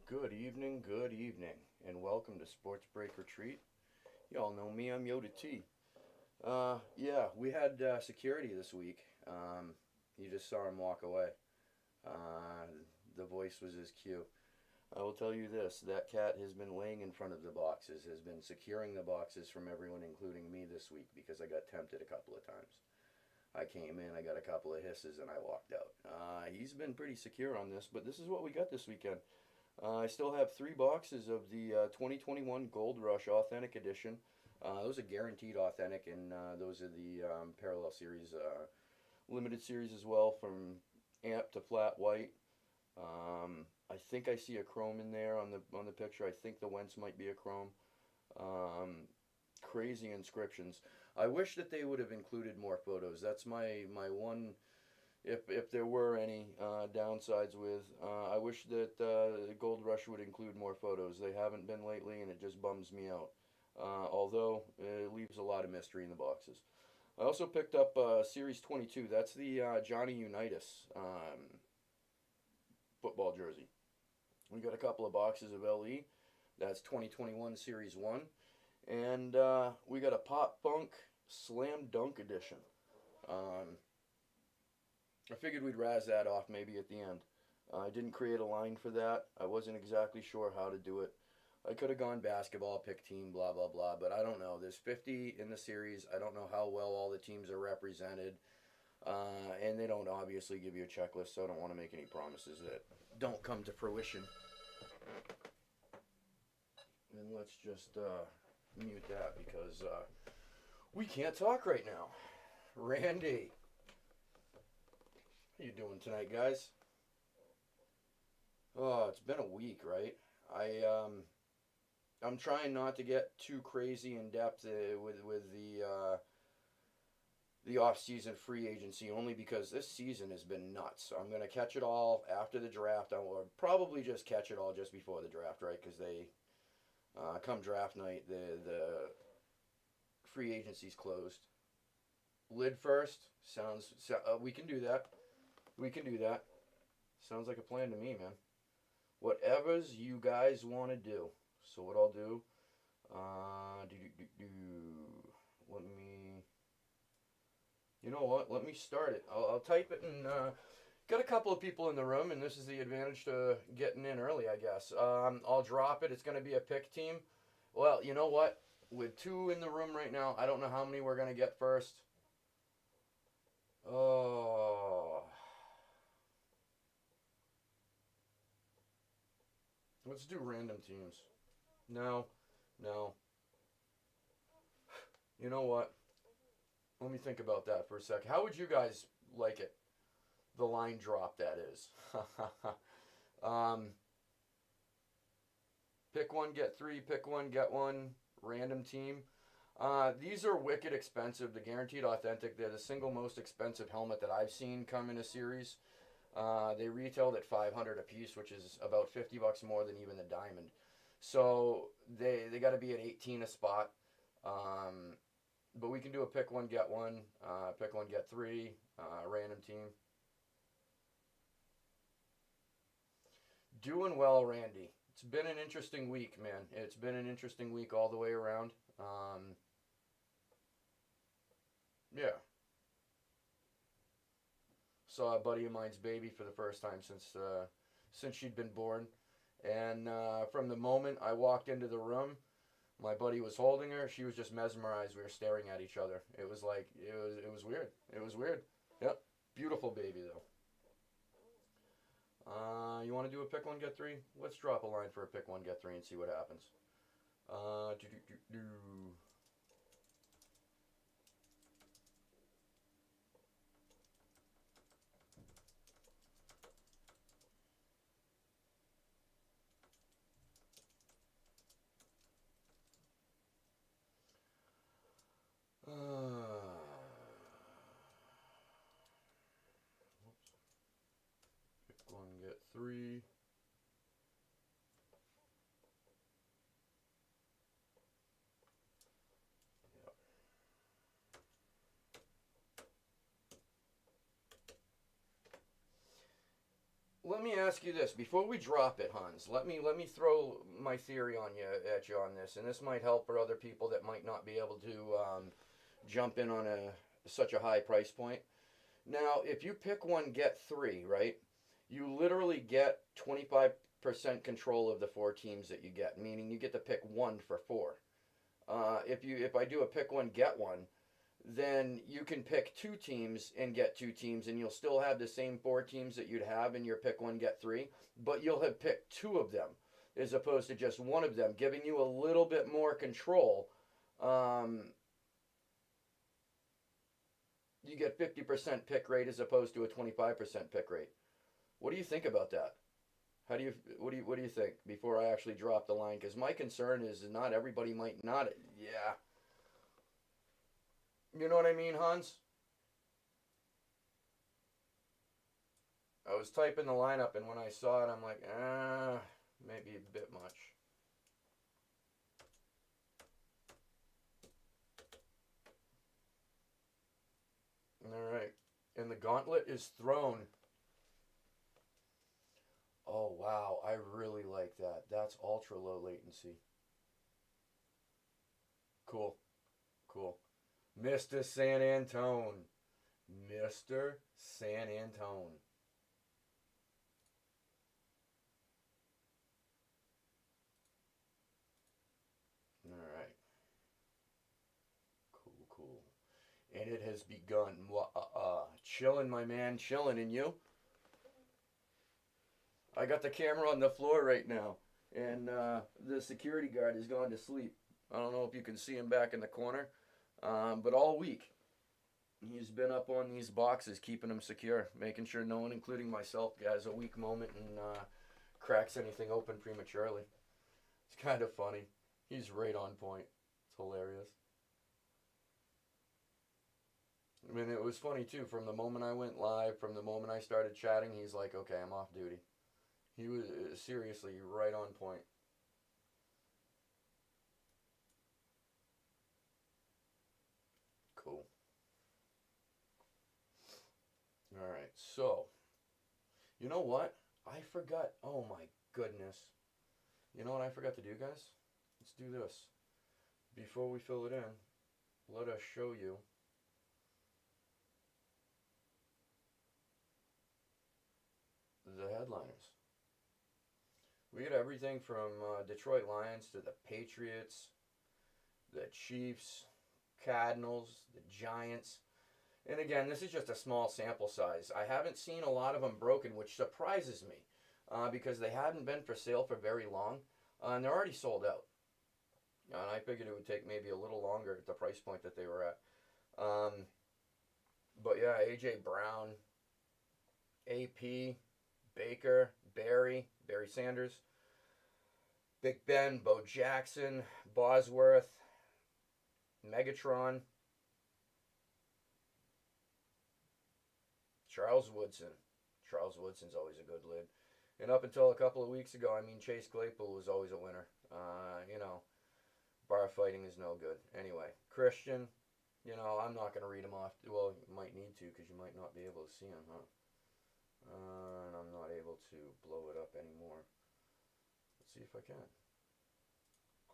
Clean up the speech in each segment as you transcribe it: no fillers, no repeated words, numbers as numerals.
Good evening, and welcome to Sports Break Retreat. Y'all know me, I'm Yoda T. Yeah, we had security this week. You just saw him walk away. Uh, the voice was his cue. I will tell you this, that cat has been laying in front of the boxes, has been securing the boxes from everyone, including me this week, because I got tempted a couple of times. I came in, I got a couple of hisses, and I walked out. He's been pretty secure on this, but this is what we got this weekend. I still have three boxes of the 2021 Gold Rush Authentic Edition. Those are guaranteed authentic, and those are the Parallel Series limited series as well, from amp to flat white. I think I see a chrome in there on the picture. I think the Wentz might be a chrome. Um, Crazy inscriptions. I wish that they would have included more photos. That's my one, if there were any downsides with. I wish that Gold Rush would include more photos. They haven't been lately, and it just bums me out. Although it leaves a lot of mystery in the boxes. I also picked up Series 22. That's the Johnny Unitas football jersey. We got a couple of boxes of LE. That's 2021 Series 1. And we got a Pop Punk Slam Dunk Edition. Um, I figured we'd razz that off maybe at the end. I didn't create a line for that. I wasn't exactly sure how to do it. I could have gone basketball, pick team, blah, blah, blah, but I don't know. There's 50 in the series. I don't know how well all the teams are represented. And they don't obviously give you a checklist, so I don't want to make any promises that don't come to fruition. And let's just mute that because we can't talk right now. Randy, how you doing tonight, guys? Oh, it's been a week, right? I'm trying not to get too crazy in depth with the off season free agency, only because this season has been nuts. I'm gonna catch it all after the draft. I will probably just catch it all just before the draft, right? Because they come draft night, the free agency's closed. Lid first sounds. We can do that. We can do that. Sounds like a plan to me, man. Whatever's you guys want to do. So what I'll do, let me, you know what? Let me start it. I'll type it and got a couple of people in the room, and this is the advantage to getting in early, I guess. I'll drop it. It's going to be a pick team. Well, you know what? With two in the room right now, I don't know how many we're going to get first. Oh. Let's do random teams. No, no. You know what? Let me think about that for a second. How would you guys like it? The line drop, that is. um, Pick one, get three. Pick one, get one. Random team. These are wicked expensive. The guaranteed authentic. They're the single most expensive helmet that I've seen come in a series. They retailed at 500 a piece, which is about $50 more than even the diamond. So they got to be at 18 a spot. But we can do a pick one, get one. Pick one, get three. Random team. Doing well, Randy. It's been an interesting week, man. It's been an interesting week all the way around. Yeah. Saw a buddy of mine's baby for the first time since she'd been born, and from the moment I walked into the room, my buddy was holding her. She was just mesmerized. We were staring at each other. It was like it was weird. It was weird. Yep. Beautiful baby though. You want to do a pick one get three? Let's drop a line for a pick one get three and see what happens. Do do do do. Pick one get three. Yep. let me ask you this before we drop it, Hans. Let me throw my theory on you at you on this, and this might help for other people that might not be able to jump in on such a high price point. Now, if you pick one, get three, right? You literally get 25% control of the four teams that you get, meaning you get to pick one for four. If I do a pick one, get one, then you can pick two teams and get two teams, and you'll still have the same four teams that you'd have in your pick one, get three, but you'll have picked two of them as opposed to just one of them, giving you a little bit more control. Um, you get 50% pick rate as opposed to a 25% pick rate. What do you think about that? How do you what do you think before I actually drop the line? Because my concern is not everybody might not. Yeah, you know what I mean, Hans. I was typing the lineup, and when I saw it, I'm like, maybe a bit much. All right, and the gauntlet is thrown. Oh wow, I really like that. That's ultra low latency. Cool, cool. Mr. San Antone. Mr. San Antone. All right. Cool, cool. And it has begun. Chilling, my man, chilling. And you? I got the camera on the floor right now, and the security guard has gone to sleep. I don't know if you can see him back in the corner, but all week he's been up on these boxes, keeping them secure, making sure no one, including myself, has a weak moment and cracks anything open prematurely. It's kind of funny. He's right on point. It's hilarious. I mean, it was funny too. From the moment I went live, from the moment I started chatting, he's like, "Okay, I'm off duty." He was seriously right on point. Cool. All right. So, you know what? I forgot. Oh my goodness. You know what I forgot to do, guys? Let's do this. Before we fill it in, let us show you the headliners. We get everything from Detroit Lions to the Patriots, the Chiefs, Cardinals, the Giants. And again, this is just a small sample size. I haven't seen a lot of them broken, which surprises me because they hadn't been for sale for very long, and they're already sold out. And I figured it would take maybe a little longer at the price point that they were at. Um, but yeah, AJ Brown, AP, Baker, Barry Sanders, Big Ben, Bo Jackson, Bosworth, Megatron, Charles Woodson. Charles Woodson's always a good lid. And up until a couple of weeks ago, I mean, Chase Claypool was always a winner. Bar fighting is no good. Anyway, Christian, I'm not going to read him off. Well, you might need to because you might not be able to see him, huh? And I'm not able to blow it up anymore. Let's see if I can.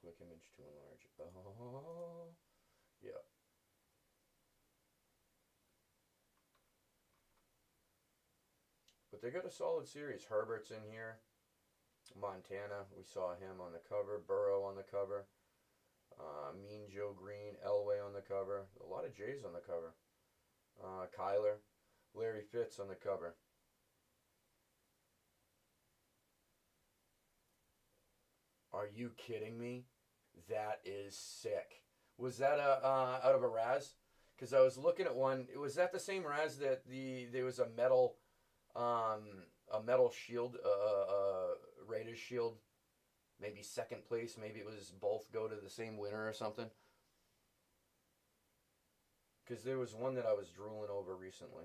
Click image to enlarge. Oh, yeah. But they got a solid series. Herbert's in here. Montana, we saw him on the cover. Burrow on the cover. Mean Joe Green, Elway on the cover. A lot of J's on the cover. Kyler, Larry Fitz on the cover. Are you kidding me? That is sick. Was that out of a Raz? Because I was looking at one. Was that the same Raz that there was um, a metal shield, Raiders shield, maybe second place. Maybe it was both go to the same winner or something. Because there was one that I was drooling over recently.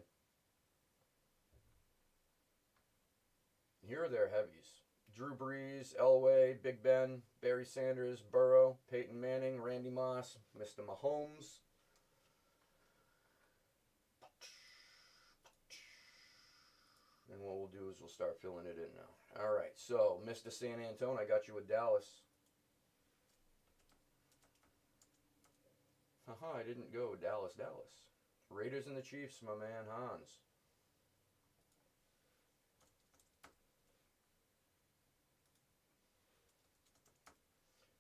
Here are their heavies. Drew Brees, Elway, Big Ben, Barry Sanders, Burrow, Peyton Manning, Randy Moss, Mr. Mahomes. And what we'll do is we'll start filling it in now. All right, so Mr. San Antonio, I got you with Dallas. Haha, I didn't go. Dallas. Raiders and the Chiefs, my man Hans.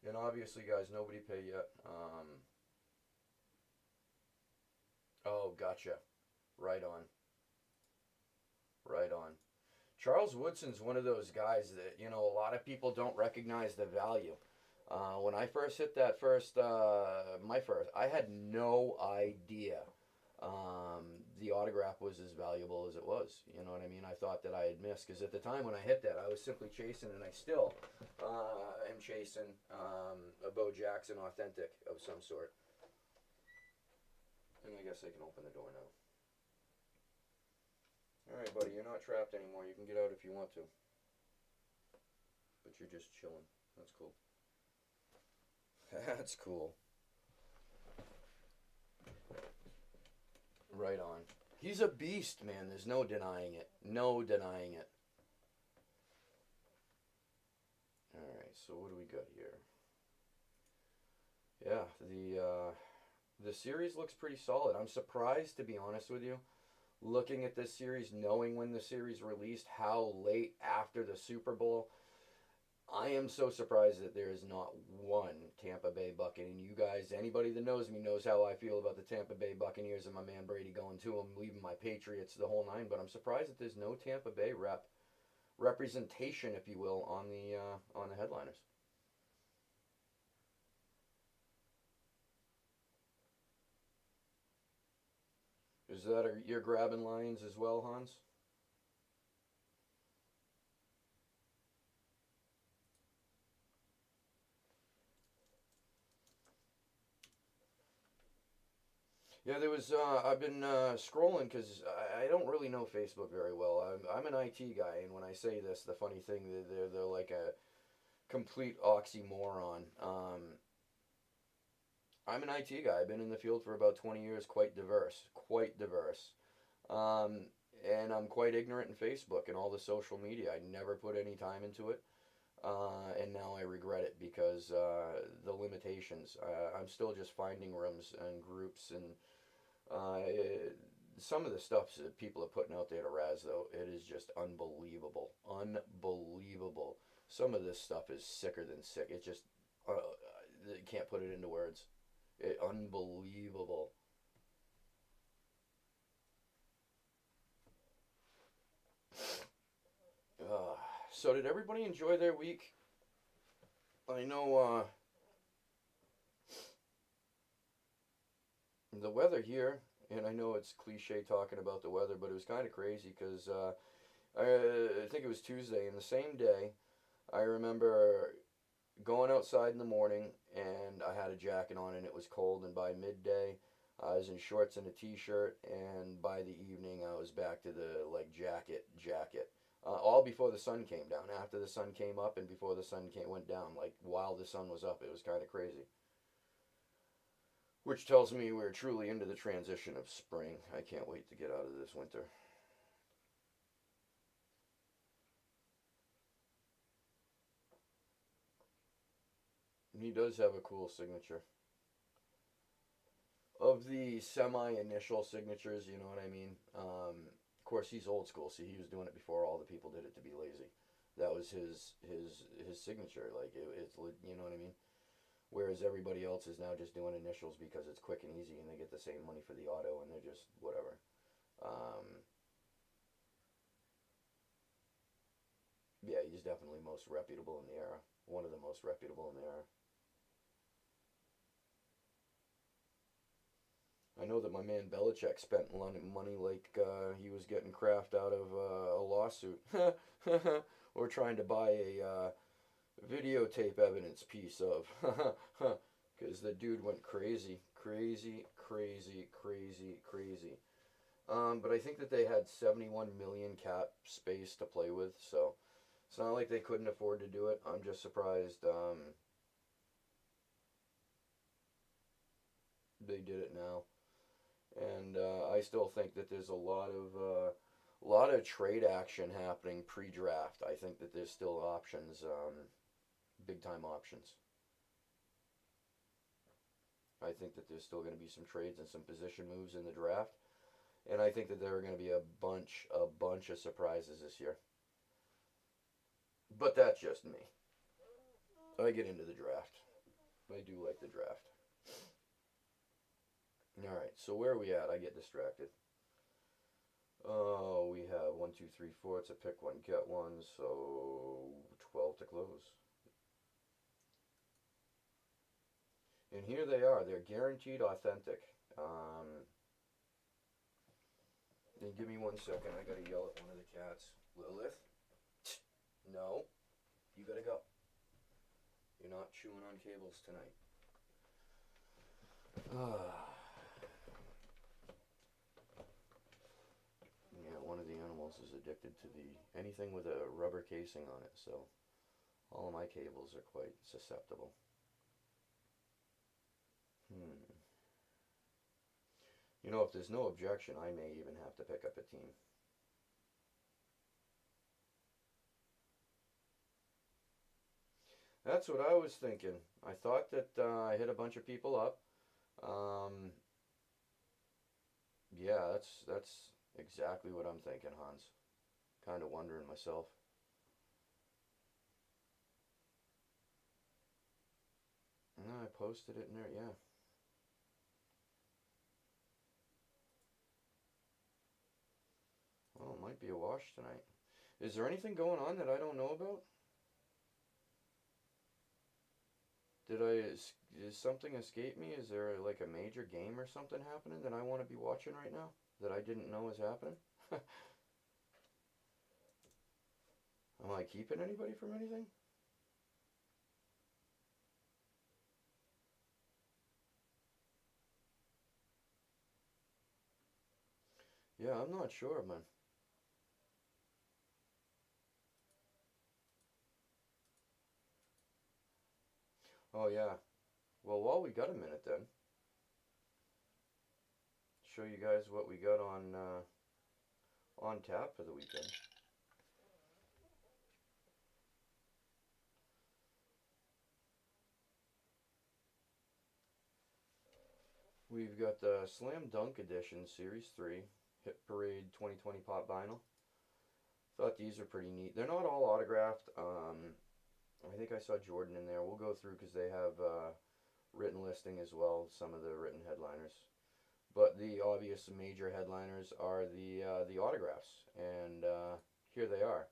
And obviously, guys, nobody pay yet. Oh, gotcha. Right on. Right on. Charles Woodson's one of those guys that, a lot of people don't recognize the value. When I first hit that I had no idea the autograph was as valuable as it was. You know what I mean? I thought that I had missed because at the time when I hit that, I was simply chasing, and I still am chasing a Bo Jackson authentic of some sort. And I guess I can open the door now. All right, buddy, you're not trapped anymore. You can get out if you want to. But you're just chilling. That's cool. That's cool. Right on. He's a beast, man. There's no denying it. No denying it. Alright, so what do we got here? Yeah, the series looks pretty solid. I'm surprised, to be honest with you, looking at this series, knowing when the series released, how late after the Super Bowl. I am so surprised that there is not one Tampa Bay Buccaneers. And you guys, anybody that knows me knows how I feel about the Tampa Bay Buccaneers and my man Brady going to them, leaving my Patriots, the whole nine. But I'm surprised that there's no Tampa Bay representation, if you will, on the headliners. Is that you're grabbing lines as well, Hans? Yeah, there was. I've been scrolling because I don't really know Facebook very well. I'm an IT guy, and when I say this, the funny thing they're like a complete oxymoron. I'm an IT guy. I've been in the field for about 20 years. Quite diverse. Um, and I'm quite ignorant in Facebook and all the social media. I never put any time into it. And now I regret it because the limitations. I'm still just finding rooms and groups and some of the stuff that people are putting out there to Raz, though, it is just unbelievable. Unbelievable. Some of this stuff is sicker than sick. It's just, you can't put it into words. Unbelievable. Uh, so, did everybody enjoy their week? I know the weather here, and I know it's cliche talking about the weather, but it was kind of crazy because I think it was Tuesday, and the same day, I remember going outside in the morning, and I had a jacket on, and it was cold, and by midday, I was in shorts and a t-shirt, and by the evening, I was back to the, like, jacket. All before the sun came down. After the sun came up and before the sun went down, like, while the sun was up, it was kind of crazy. Which tells me we're truly into the transition of spring. I can't wait to get out of this winter. He does have a cool signature. Of the semi-initial signatures, you know what I mean? Of course, he's old school, so he was doing it before all the people did it to be lazy. That was his signature. Like, it's, you know what I mean? Whereas everybody else is now just doing initials because it's quick and easy and they get the same money for the auto and they're just whatever. Um, yeah, he's definitely most reputable in the era. One of the most reputable in the era. I know that my man Belichick spent money like he was getting Kraft out of a lawsuit or trying to buy a videotape evidence piece of because the dude went crazy, crazy, crazy, crazy, crazy. But I think that they had 71 million cap space to play with, so it's not like they couldn't afford to do it. I'm just surprised they did it now. And I still think that there's a lot of trade action happening pre-draft. I think that there's still options, big time options. I think that there's still going to be some trades and some position moves in the draft, and I think that there are going to be a bunch of surprises this year. But that's just me. I get into the draft. I do like the draft. All right, so where are we at? I get distracted. Oh, we have 1, 2, 3, 4. It's a pick one, get one. So 12 to close. And here they are. They're guaranteed authentic. And give me 1 second. I gotta yell at one of the cats. Lilith? No. You gotta go. You're not chewing on cables tonight. Yeah, one of the animals is addicted to anything with a rubber casing on it, so all of my cables are quite susceptible. You know, if there's no objection, I may even have to pick up a team. That's what I was thinking. I thought that I hit a bunch of people up. Yeah, that's exactly what I'm thinking, Hans. Kind of wondering myself. No, I posted it in there, yeah. Well, it might be a wash tonight. Is there anything going on that I don't know about? Is something escape me? Is there like a major game or something happening that I want to be watching right now that I didn't know was happening? Am I keeping anybody from anything? Yeah, I'm not sure, man. Oh, yeah. Well, while we got a minute then, show you guys what we got on tap for the weekend. We've got the Slam Dunk Edition Series 3 Hit Parade 2020 Pop Vinyl. Thought these are pretty neat. They're not all autographed. I think I saw Jordan in there. We'll go through because they have written listing as well, some of the written headliners. But the obvious major headliners are the autographs, and here they are.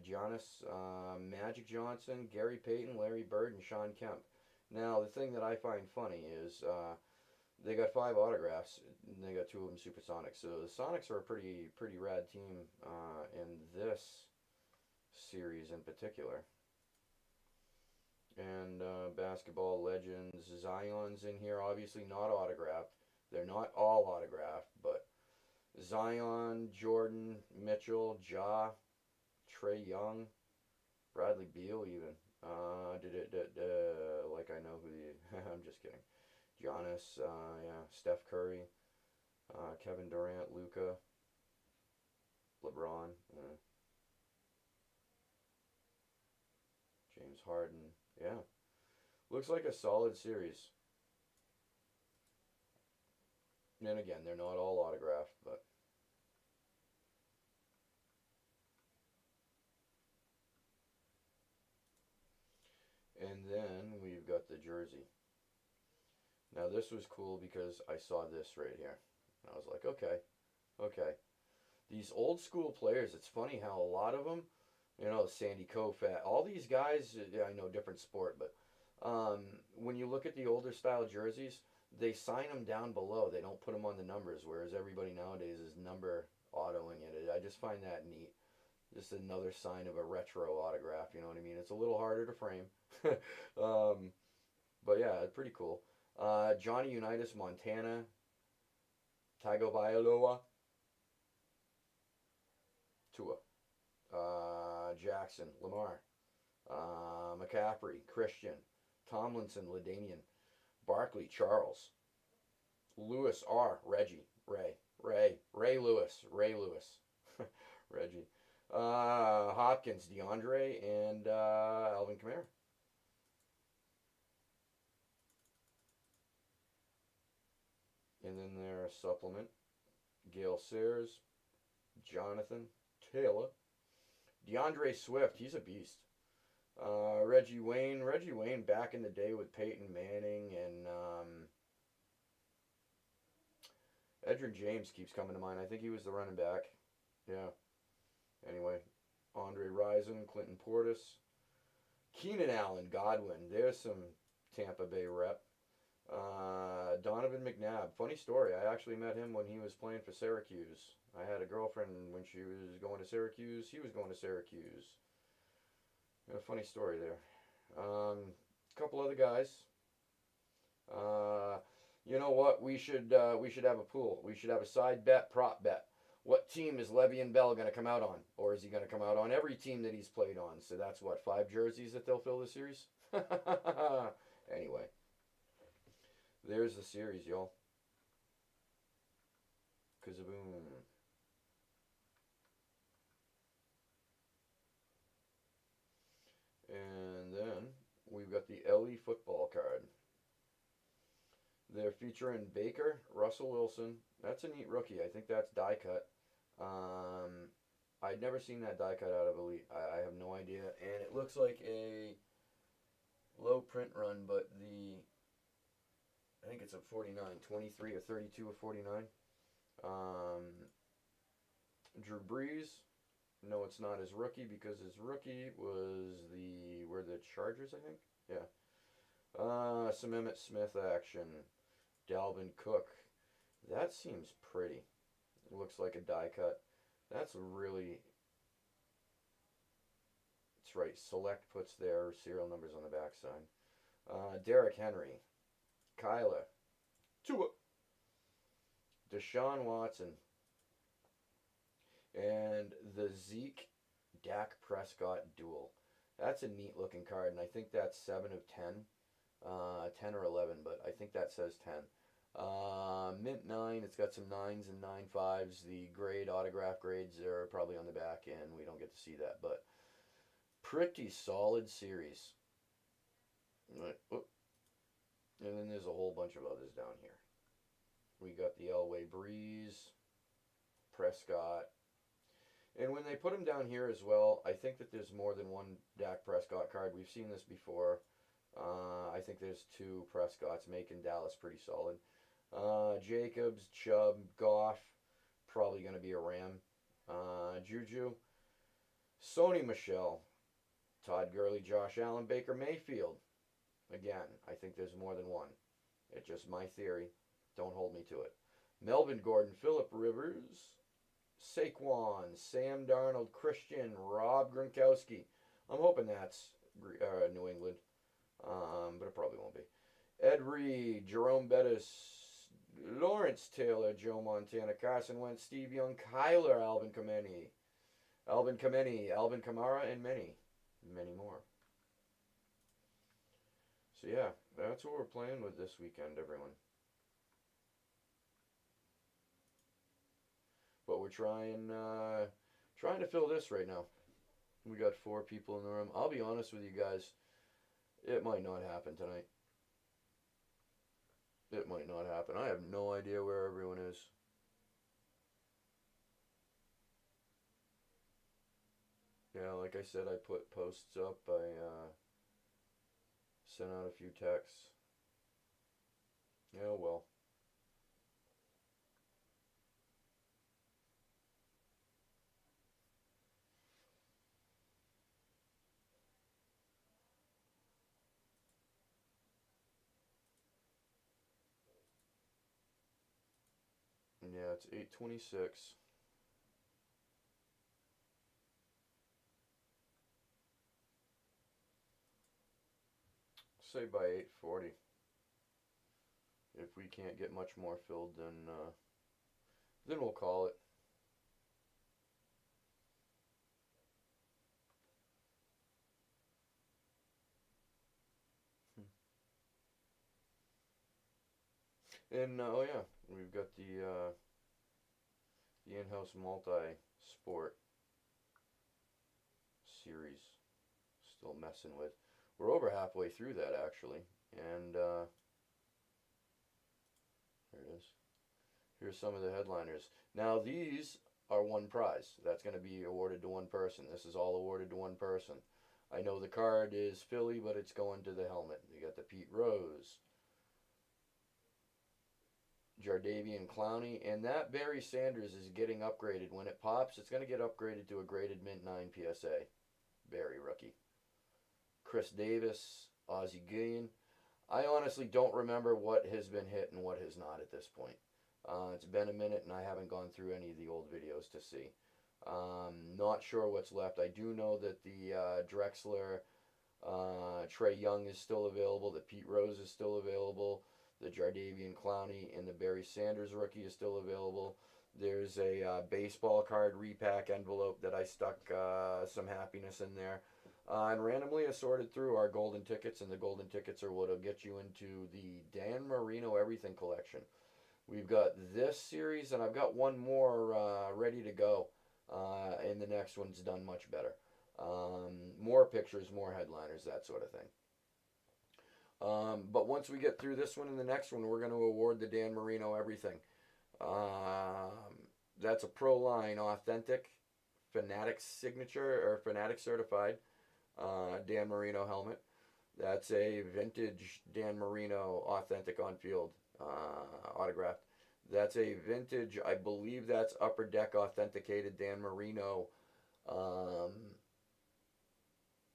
Giannis, Magic Johnson, Gary Payton, Larry Bird, and Shawn Kemp. Now, the thing that I find funny is they got 5 autographs, and they got 2 of them Supersonics. So the Sonics are a pretty rad team in this series in particular. And basketball legends, Zion's in here, obviously not autographed. They're not all autographed, but Zion, Jordan, Mitchell, Ja, Trae Young, Bradley Beal even. Like I know who the, I'm just kidding. Giannis, yeah, Steph Curry, Kevin Durant, Luka, LeBron, James Harden. Yeah, looks like a solid series. And again, they're not all autographed, but and then we've got the jersey. Now this was cool because I saw this right here. And I was like, okay. These old school players, it's funny how a lot of them, you know, Sandy Koufax, all these guys, yeah, I know different sport, but when you look at the older style jerseys, they sign them down below. They don't put them on the numbers, whereas everybody nowadays is number autoing it. I just find that neat. Just another sign of a retro autograph, you know what I mean? It's a little harder to frame. But yeah, it's pretty cool. Johnny Unitas, Montana, Tagovailoa, Tua, Jackson, Lamar, McCaffrey, Christian, Tomlinson, LaDainian, Barkley, Charles, Lewis, R, Reggie, Ray Lewis, Reggie. Hopkins, DeAndre, and Alvin Kamara. And then their supplement, Gale Sayers, Jonathan Taylor, DeAndre Swift, he's a beast. Reggie Wayne back in the day with Peyton Manning and Edgerrin James keeps coming to mind. I think he was the running back. Yeah. Anyway, Andre Rison, Clinton Portis, Keenan Allen, Godwin. There's some Tampa Bay rep. Donovan McNabb. Funny story. I actually met him when he was playing for Syracuse. I had a girlfriend when she was going to Syracuse. He was going to Syracuse. A funny story there. A couple other guys. You know what? We should have a pool. We should have a side bet, prop bet. What team is Le'Veon Bell going to come out on? Or is he going to come out on every team that he's played on? So that's what, 5 jerseys that they'll fill the series? Anyway, there's the series, y'all. Kazaboom. And then we've got the LE football card. They're featuring Baker, Russell Wilson. That's a neat rookie. I think that's die cut. I'd never seen that die cut out of Elite. I have no idea. And it looks like a low print run, but I think it's a 49, 23 or 32 or 49. Drew Brees. No, it's not his rookie because his rookie was the Chargers, I think? Yeah. Some Emmitt Smith action. Dalvin Cook. That seems pretty. It looks like a die cut. That's really... That's right. Select puts their serial numbers on the backside. Derrick Henry. Kyler. Tua. Deshaun Watson. And the Zeke Dak Prescott duel. That's a neat looking card, and I think that's 7 of 10. 10 or 11, but I think that says 10. Mint 9, it's got some 9s and 9.5s. The grade, autograph grades are probably on the back end. We don't get to see that, but pretty solid series. And then there's a whole bunch of others down here. We got the Elway Breeze, Prescott. And when they put him down here as well, I think that there's more than one Dak Prescott card. We've seen this before. I think there's 2 Prescotts making Dallas pretty solid. Jacobs, Chubb, Goff, probably going to be a Ram. Juju, Sony Michel, Todd Gurley, Josh Allen, Baker Mayfield. Again, I think there's more than one. It's just my theory. Don't hold me to it. Melvin Gordon, Phillip Rivers, Saquon, Sam Darnold, Christian, Rob Gronkowski. I'm hoping that's New England, but it probably won't be. Ed Reed, Jerome Bettis, Lawrence Taylor, Joe Montana, Carson Wentz, Steve Young, Kyler, Alvin Kamara, and many more. So yeah, that's what we're playing with this weekend, everyone. But we're trying to fill this right now. We got 4 people in the room. I'll be honest with you guys, it might not happen tonight. It might not happen. I have no idea where everyone is. Yeah, like I said, I put posts up. I sent out a few texts. Yeah, well. Yeah, it's 8:26. Say by 8:40. If we can't get much more filled, then we'll call it. And oh yeah, we've got the The in-house multi-sport series. Still messing with. We're over halfway through that actually, and there it is. Here's some of the headliners. Now these are one prize. That's going to be awarded to one person. This is all awarded to one person. I know the card is Philly, but it's going to the helmet. You got the Pete Rose, Jardavian Clowney, and that Barry Sanders is getting upgraded. When it pops, it's going to get upgraded to a graded mint 9 PSA. Barry rookie. Chris Davis, Ozzie Guillen. I honestly don't remember what has been hit and what has not at this point. It's been a minute and I haven't gone through any of the old videos to see. Not sure what's left. I do know that the Drexler, Trey Young is still available. The Pete Rose is still available. The Jardavian Clowney and the Barry Sanders rookie is still available. There's a baseball card repack envelope that I stuck some happiness in there. And randomly assorted through our golden tickets, and the golden tickets are what will get you into the Dan Marino Everything collection. We've got this series, and I've got one more ready to go, and the next one's done much better. More pictures, more headliners, that sort of thing. But once we get through this one and the next one, we're going to award the Dan Marino Everything. That's a Pro Line Authentic Fanatics signature, or Fanatic certified Dan Marino helmet. That's a vintage Dan Marino authentic on field autographed. That's a vintage, I believe that's Upper Deck authenticated Dan Marino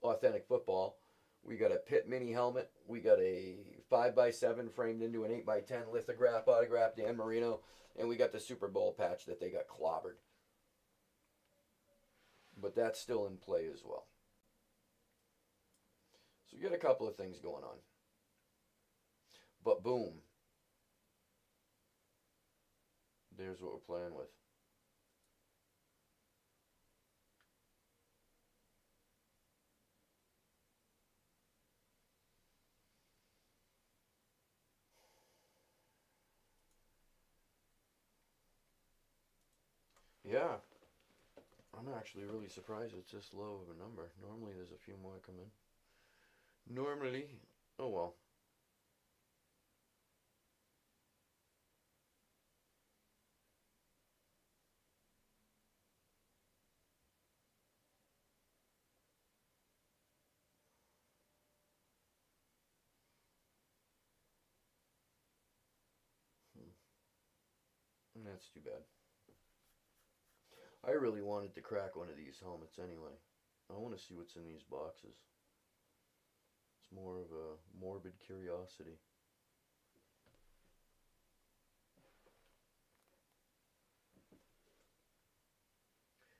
authentic football. We got a Pitt Mini helmet. We got a 5x7 framed into an 8x10 lithograph autograph Dan Marino. And we got the Super Bowl patch that they got clobbered. But that's still in play as well. So we got a couple of things going on. But boom. There's what we're playing with. Yeah. I'm actually really surprised it's this low of a number. Normally there's a few more come in. Normally. Oh well. That's too bad. I really wanted to crack one of these helmets anyway. I want to see what's in these boxes. It's more of a morbid curiosity.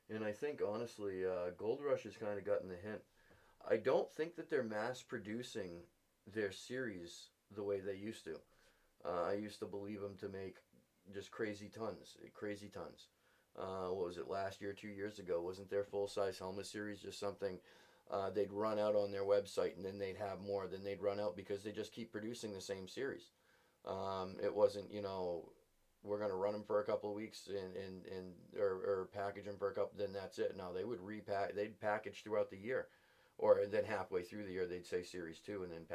And I think, honestly, Gold Rush has kind of gotten the hint. I don't think that they're mass producing their series the way they used to. I used to believe them to make just crazy tons, crazy tons. What was it, last year, 2 years ago? Wasn't their full-size helmet series just something they'd run out on their website and then they'd have more, then they'd run out because they just keep producing the same series. It wasn't, we're going to run them for a couple of weeks or package them for a couple, then that's it. No, they would they'd package throughout the year, or then halfway through the year they'd say series 2 and then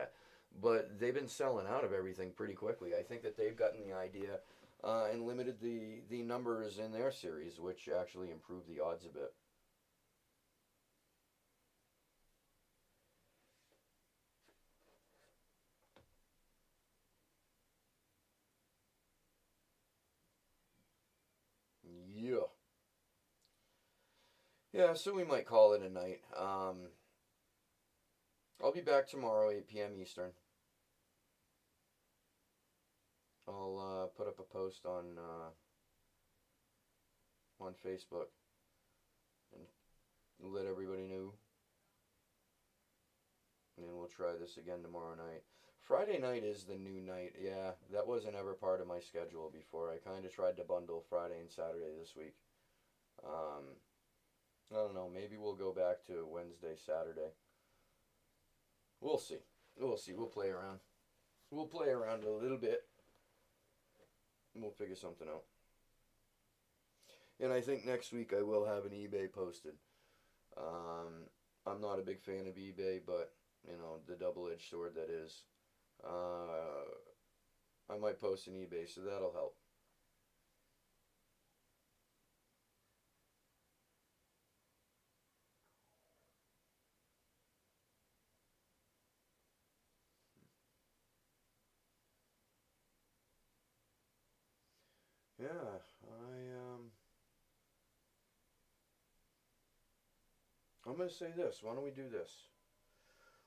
but they've been selling out of everything pretty quickly. I think that they've gotten the idea and limited the numbers in their series, which actually improved the odds a bit. Yeah. Yeah, so we might call it a night. I'll be back tomorrow, 8 p.m. Eastern. I'll put up a post on Facebook and let everybody know. And we'll try this again tomorrow night. Friday night is the new night. Yeah, that wasn't ever part of my schedule before. I kind of tried to bundle Friday and Saturday this week. I don't know. Maybe we'll go back to Wednesday, Saturday. We'll see. We'll see. We'll play around. We'll play around a little bit. And we'll figure something out. And I think next week I will have an eBay posted. I'm not a big fan of eBay, but you know the double-edged sword that is. Uh, I might post an eBay, so that'll help. Yeah, I'm gonna say this. Why don't we do this?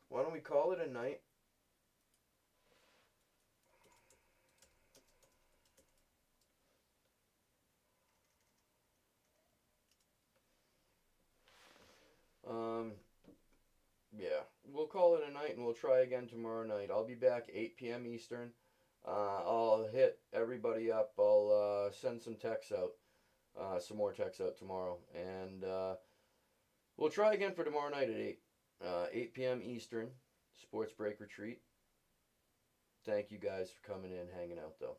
Why don't we call it a night? Um, yeah, we'll call it a night, and we'll try again tomorrow night. I'll be back 8 p.m. Eastern. I'll hit everybody up. I'll send some texts out, some more texts out tomorrow, and we'll try again for tomorrow night at 8 p.m. Eastern. Sports break retreat. Thank you guys for coming in, hanging out though.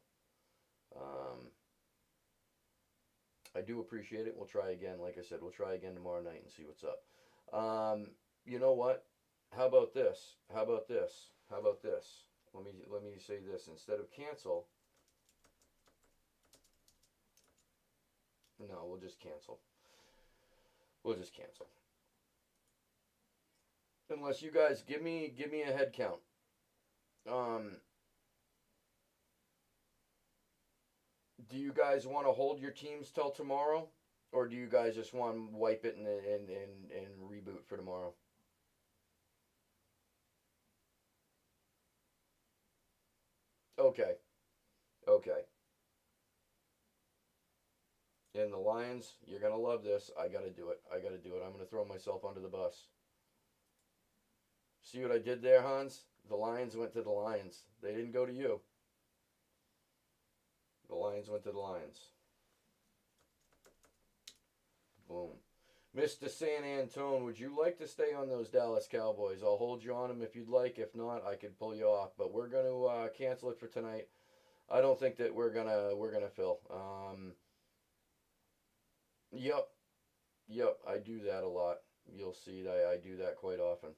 Um, I do appreciate it. We'll try again. Like I said, we'll try again tomorrow night and see what's up. You know what? How about this? How about this? How about this? Let me say this instead of cancel. No, we'll just cancel. We'll just cancel. Unless you guys give me a head count. Um, do you guys want to hold your teams till tomorrow, or do you guys just want to wipe it and reboot for tomorrow? Okay, okay. And the Lions, you're gonna love this. I gotta do it. I gotta do it. I'm gonna throw myself under the bus. See what I did there, Hans? The Lions went to the Lions. They didn't go to you. The Lions went to the Lions. Boom. Mr. San Antone, would you like to stay on those Dallas Cowboys? I'll hold you on them if you'd like. If not, I could pull you off. But we're gonna cancel it for tonight. I don't think that we're gonna fill. Yep, yep. I do that a lot. You'll see that I do that quite often.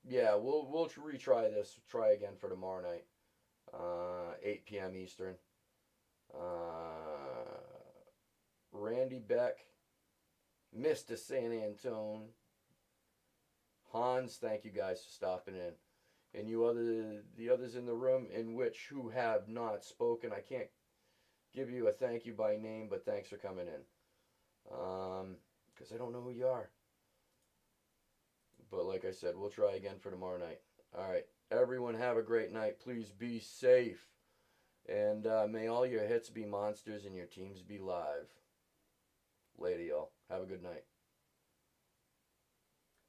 Yeah, we'll retry this. Try again for tomorrow night. 8 p.m. Eastern. Uh, Randy Beck, Mr. San Antone, Hans. Thank you guys for stopping in, and the others in the room in which who have not spoken. I can't give you a thank you by name, but thanks for coming in. Because I don't know who you are. But like I said, we'll try again for tomorrow night. All right. Everyone have a great night. Please be safe. And may all your hits be monsters and your teams be live. Later, y'all. Have a good night.